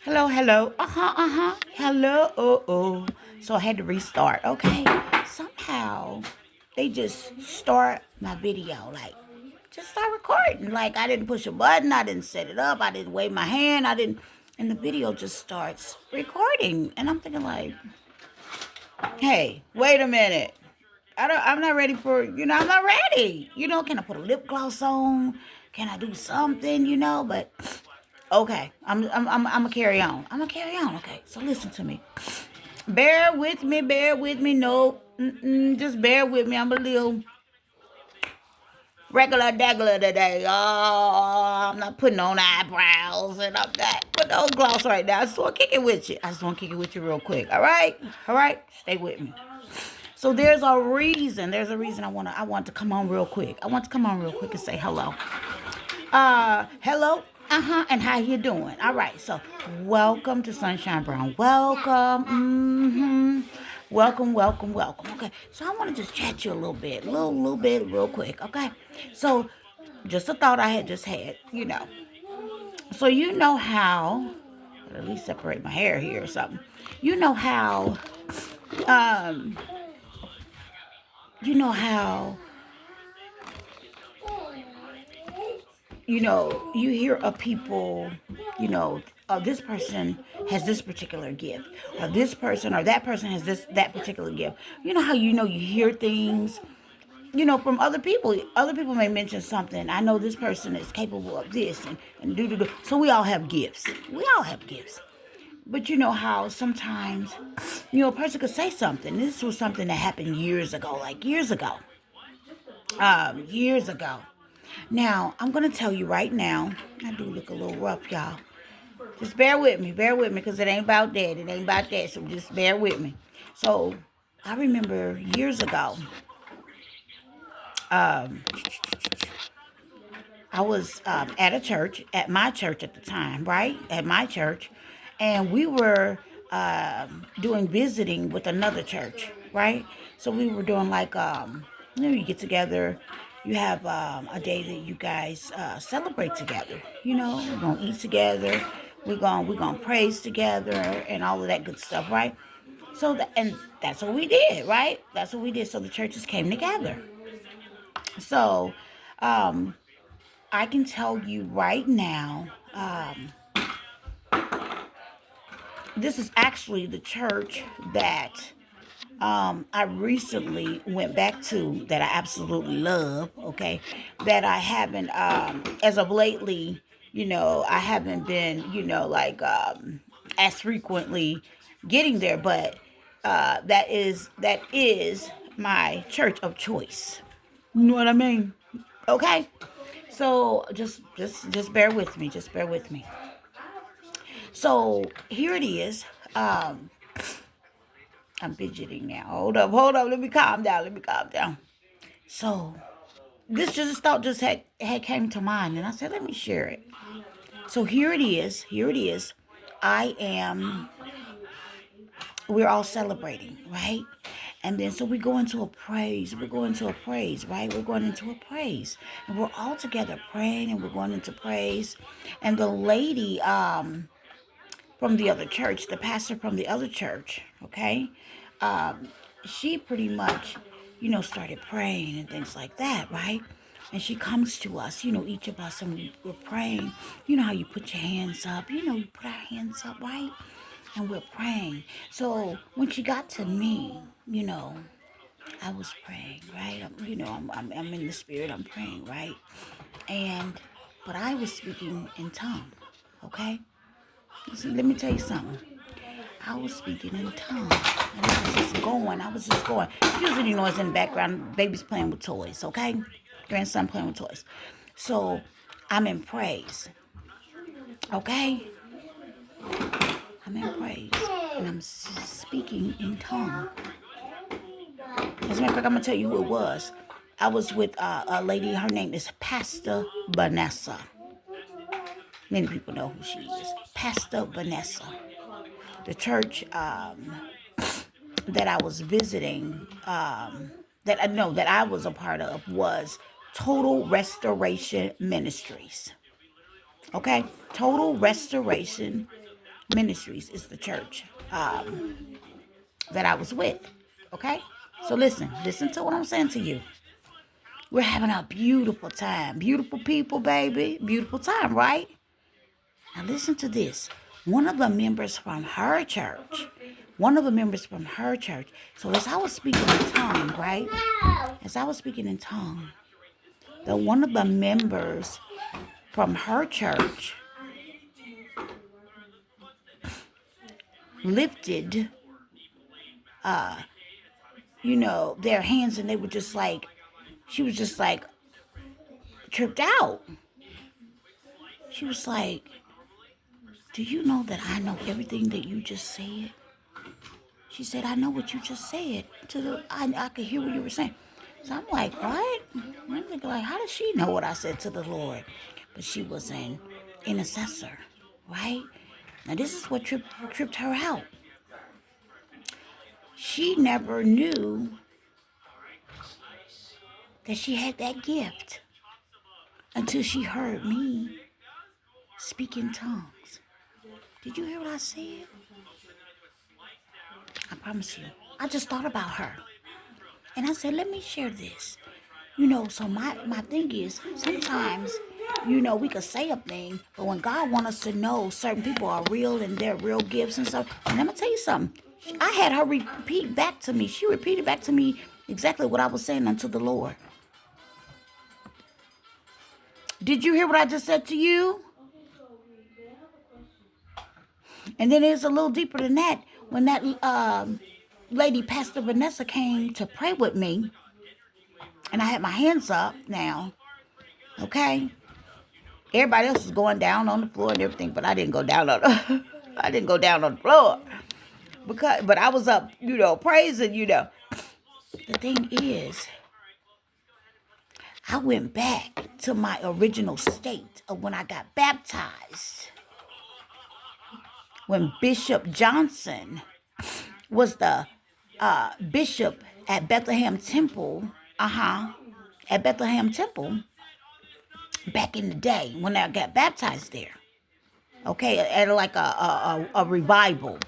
Hello, hello. Hello, So I had to restart. Okay. Somehow they just start my video. Like, just start recording. Like, I didn't push a button. I didn't set it up. I didn't wave my hand. I didn't. And the video just starts recording. And I'm thinking, like, hey, wait a minute. I'm not ready for, I'm not ready. Can I put a lip gloss on? Can I do something, But okay, I'm gonna carry on. I'm gonna carry on. Okay, so listen to me. Bear with me. Bear with me. No, just bear with me. I'm a little regular degular today. Oh, I'm not putting on eyebrows and I'm not putting on gloss right now. I just want to kick it with you. I just want to kick it with you real quick. All right, all right. Stay with me. So there's a reason. There's a reason I want to come on real quick. I want to come on real quick and say hello. Hello. And how you doing? All right. So, welcome to Sunshine Brown. Welcome. Welcome, welcome, welcome. Okay. So I want to just chat you a little bit, little bit, real quick. Okay. So, just a thought I had just had. So you know how? At least separate my hair here or something. You know how? Um. You know how you hear of people, this person has this particular gift, or this person or that person has that particular gift. You know how you hear things, from other people. Other people may mention something. I know this person is capable of this and do. So we all have gifts. We all have gifts. But you know how sometimes, a person could say something. This was something that happened years ago, like years ago. Years ago. Now, I'm going to tell you right now, I do look a little rough, y'all. Just bear with me, because it ain't about that. It ain't about that, so just bear with me. So, I remember years ago, um, I was at a church, at my church at the time, right? At my church. And we were doing visiting with another church, right? So we were doing like, you get together, you have a day that you guys celebrate together. We're going to eat together, we're gonna praise together, and all of that good stuff, right? And that's what we did, right? That's what we did. So the churches came together. So, um, I can tell you right now, this is actually the church that I recently went back to, that I absolutely love, okay? That I haven't, as of lately, I haven't been, as frequently getting there, but that is my church of choice. You know what I mean? Okay? So just bear with me. Just bear with me. So here it is. Um, I'm fidgeting now. Hold up. Let me calm down. So this just thought just had came to mind, and I said, let me share it. So here it is. Here it is. I am. We're all celebrating, right? And then so we go into a praise. We're going into a praise, right? We're going into a praise, and we're all together praying, and we're going into praise. And the lady, from the other church, the pastor from the other church, okay? Um, she pretty much, started praying and things like that, right? And she comes to us, each of us, and we're praying. You know how you put your hands up, you put our hands up, right? And we're praying. So when she got to me, I was praying, right? I'm in the spirit, I'm praying, right? And, but I was speaking in tongue, okay? Listen, let me tell you something. I was speaking in tongues. And I was just going. Excuse any noise in the background. Baby's playing with toys, okay? Grandson playing with toys. So I'm in praise, okay? I'm in praise. And I'm speaking in tongue. As a matter of fact, I'm going to tell you who it was. I was with a lady. Her name is Pastor Vanessa. Many people know who she is. Pastor Vanessa. The church that I was visiting, that I know that I was a part of, was Total Restoration Ministries. Okay, Total Restoration Ministries is the church that I was with. Okay? So listen to what I'm saying to you. We're having a beautiful time. Beautiful people, baby. Beautiful time, right? Now listen to this. One of the members from her church. So as I was speaking in tongue, right? As I was speaking in tongue, one of the members from her church lifted, their hands, and they were just like, she was just like tripped out. She was like, do you know that I know everything that you just said? She said, I know what you just said. I could hear what you were saying. So I'm like, what? I'm thinking, like, how does she know what I said to the Lord? But she was an intercessor, right? Now this is what tripped her out. She never knew that she had that gift until she heard me speak in tongues. Did you hear what I said? I promise you. I just thought about her. And I said, let me share this. So my thing is, sometimes, we could say a thing, but when God wants us to know certain people are real and they're real gifts and stuff, and I'm going to tell you something. I had her repeat back to me. She repeated back to me exactly what I was saying unto the Lord. Did you hear what I just said to you? And then it's a little deeper than that. When that lady, Pastor Vanessa, came to pray with me, and I had my hands up now, okay? Everybody else is going down on the floor and everything, but I didn't go down on the, I didn't go down on the floor. But I was up, praising, The thing is, I went back to my original state of when I got baptized. When Bishop Johnson was the bishop at Bethlehem Temple, at Bethlehem Temple, back in the day when I got baptized there. Okay, at like a revival.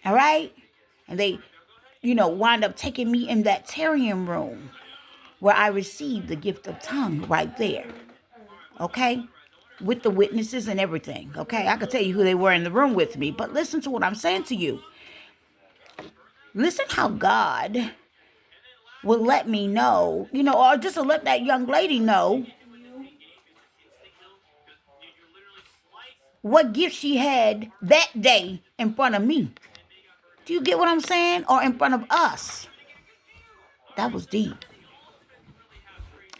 All right? And they, wind up taking me in that tarrying room where I received the gift of tongue right there. Okay? With the witnesses and everything. Okay? I could tell you who they were in the room with me, but listen to what I'm saying to you. Listen how God will let me know, or just to let that young lady know what gift she had that day in front of me. Do you get what I'm saying? Or in front of us. That was deep.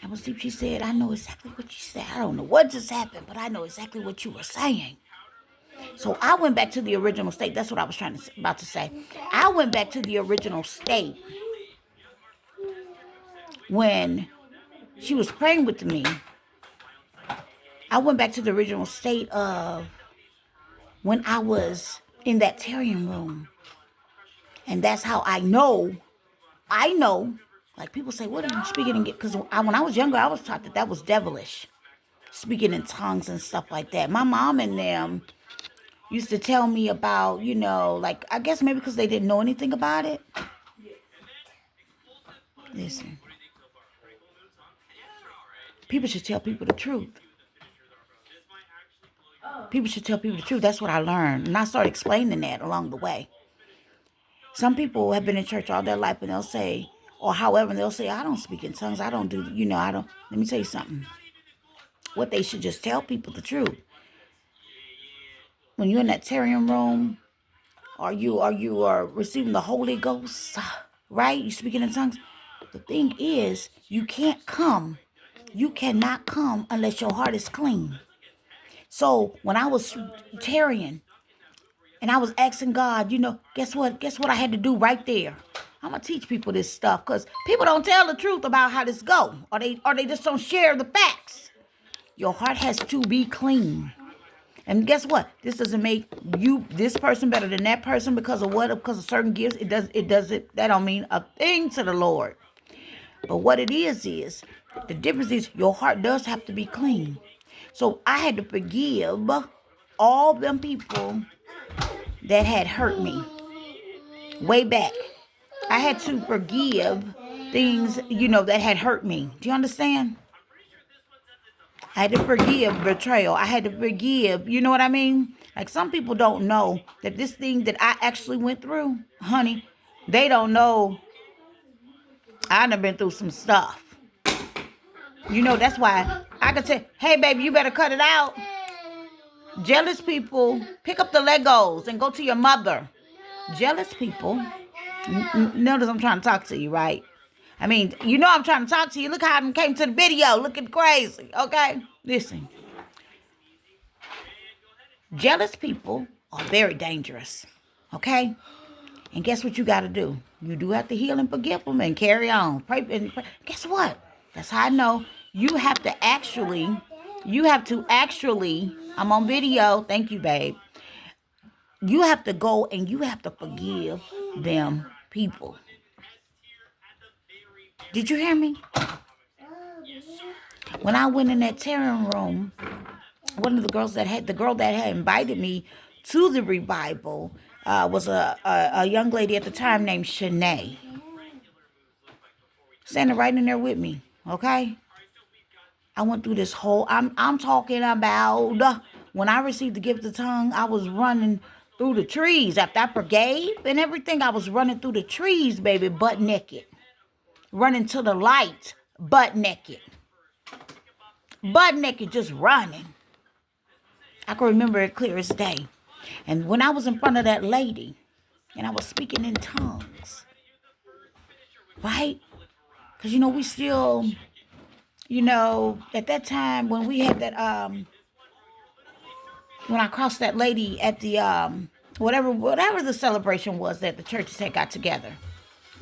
That was deep. She said, I know exactly what you said. I don't know what just happened, but I know exactly what you were saying. So I went back to the original state. That's what I was about to say. I went back to the original state when she was praying with me. I went back to the original state of when I was in that tarrying room. And that's how I know, like people say, what are you speaking in? Because when I was younger, I was taught that was devilish, speaking in tongues and stuff like that. My mom and them used to tell me about, like, I guess maybe because they didn't know anything about it. Listen, people should tell people the truth. People should tell people the truth. That's what I learned. And I started explaining that along the way. Some people have been in church all their life and they'll say, or however, they'll say, I don't speak in tongues. I don't do, I don't. Let me tell you something. What they should just tell people the truth. When you're in that tarrying room, or you are receiving the Holy Ghost, right? You speaking in tongues. The thing is, you cannot come unless your heart is clean. So when I was tarrying, and I was asking God, guess what? Guess what I had to do right there? I'm gonna teach people this stuff because people don't tell the truth about how this go, or they just don't share the facts. Your heart has to be clean. And guess what? This doesn't make this person better than that person because of what? Because of certain gifts. That don't mean a thing to the Lord. But what it is the difference is your heart does have to be clean. So I had to forgive all them people that had hurt me way back. I had to forgive things, that had hurt me. Do you understand? I had to forgive betrayal. I had to forgive, you know what I mean? Like some people don't know that this thing that I actually went through, honey, they don't know I done been through some stuff. That's why I could say, hey, baby, you better cut it out. Jealous people, pick up the Legos and go to your mother. Jealous people, notice I'm trying to talk to you, right? I mean, I'm trying to talk to you. Look how I came to the video, looking crazy, okay? Listen, jealous people are very dangerous, okay? And guess what you got to do? You do have to heal and forgive them and carry on. Pray. Guess what? That's how I know you have to actually, I'm on video. Thank you, babe. You have to go and you have to forgive them people. Did you hear me? When I went in that tearing room, one of the girl that had invited me to the revival was a young lady at the time named Shanae. Standing right in there with me, okay? I went through this whole, I'm talking about when I received the gift of tongue, I was running through the trees. After I forgave and everything, I was running through the trees, baby, butt naked. Running to the light, butt naked. Butt naked, just running. I can remember it clear as day. And when I was in front of that lady, and I was speaking in tongues, right? Because, we still, at that time when we had that, when I crossed that lady at the, whatever the celebration was that the churches had got together,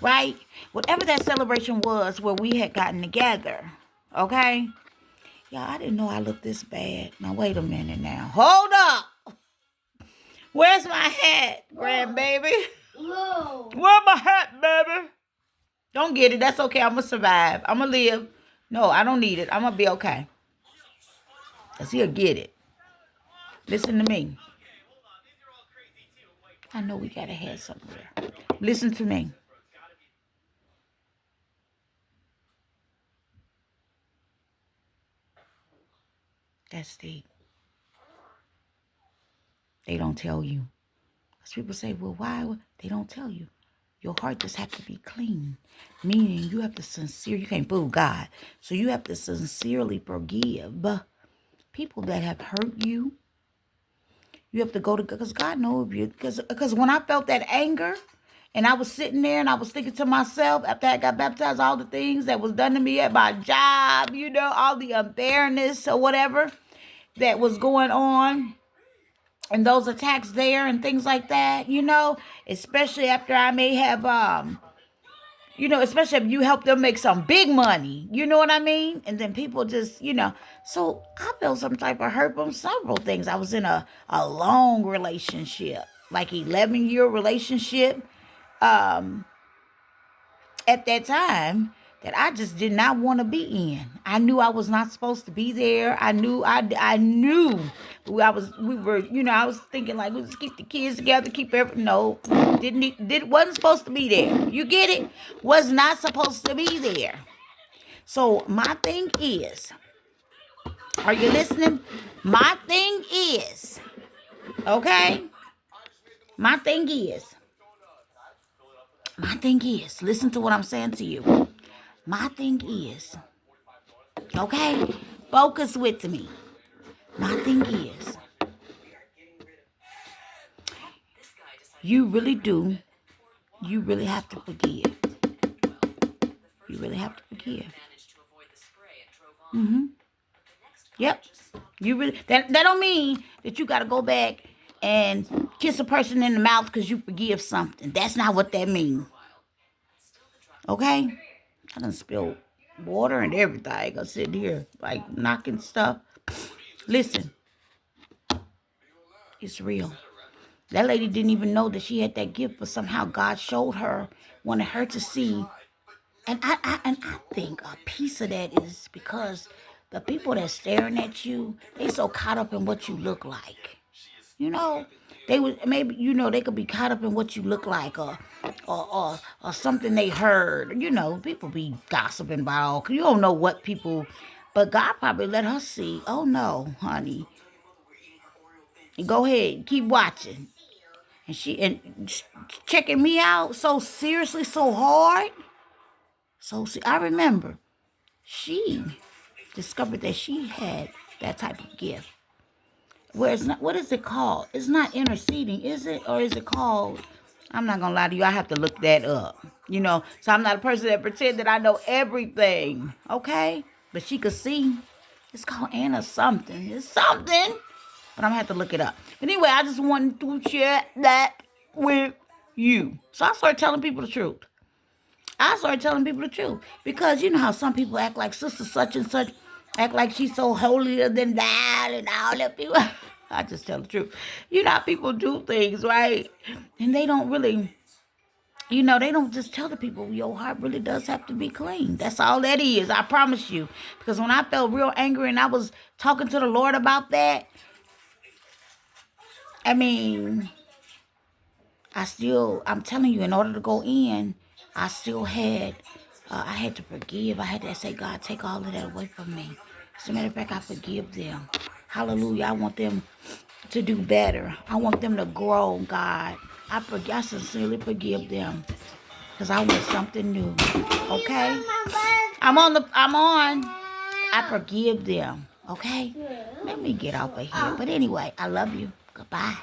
right? Whatever that celebration was where we had gotten together, okay? Yeah, I didn't know I looked this bad. Now, wait a minute now. Hold up. Where's my hat, grandbaby? No. Where's my hat, baby? Don't get it. That's okay. I'm going to survive. I'm going to live. No, I don't need it. I'm going to be okay. Because he'll get it. Listen to me. I know we got to have somewhere. Listen to me. That's deep. They don't tell you. Because people say, well, why? They don't tell you. Your heart just has to be clean. Meaning you have to you can't fool God. So you have to sincerely forgive people that have hurt you. You have to go to God, because God knows you. Because when I felt that anger, and I was sitting there and I was thinking to myself, after I got baptized, all the things that was done to me at my job, all the unfairness or whatever that was going on, and those attacks there and things like that, especially after I may have, especially if you help them make some big money, you know what I mean? And then people just, so I felt some type of hurt from several things. I was in a long relationship, like 11-year relationship, at that time, that I just did not want to be in. I knew I was not supposed to be there. I knew I was thinking like, let's keep the kids together, keep everything. No, wasn't supposed to be there. You get it? Was not supposed to be there. So my thing is, are you listening? My thing is, okay? My thing is, listen to what I'm saying to you. My thing is, okay? Focus with me. My thing is, you really have to forgive. You really have to forgive. Yep. That don't mean that you got to go back and kiss a person in the mouth because you forgive something. That's not what that means. Okay? I done spilled water and everything. I sit here like knocking stuff. Listen. It's real. That lady didn't even know that she had that gift, but somehow God showed her, wanted her to see. And I think a piece of that is because the people that's staring at you, they so caught up in what you look like. They would maybe, they could be caught up in what you look like, or something they heard. People be gossiping about all. 'Cause you don't know what people, but God probably let her see. Oh no, honey, go ahead, keep watching. And checking me out so seriously, so hard. So see, I remember she discovered that she had that type of gift. Where it's not, what is it called? It's not interceding, is it? Or is it called? I'm not gonna lie to you. I have to look that up. So I'm not a person that pretend that I know everything. Okay, but she could see. It's called Anna something. It's something, but I'm gonna have to look it up. But anyway, I just wanted to share that with you. So I started telling people the truth. Because you know how some people act like sister such and such, act like she's so holier than thou and all that people. I just tell the truth. You know how people do things, right? And they don't really, they don't just tell the people your heart really does have to be clean. That's all that is. I promise you. Because when I felt real angry and I was talking to the Lord about that, I mean, I'm telling you, in order to go in, I still had, I had to forgive. I had to say, God, take all of that away from me. As a matter of fact, I forgive them. Hallelujah. I want them to do better. I want them to grow, God. I sincerely forgive them because I want something new. Okay? I'm on. I forgive them. Okay? Let me get off of here. But anyway, I love you. Goodbye.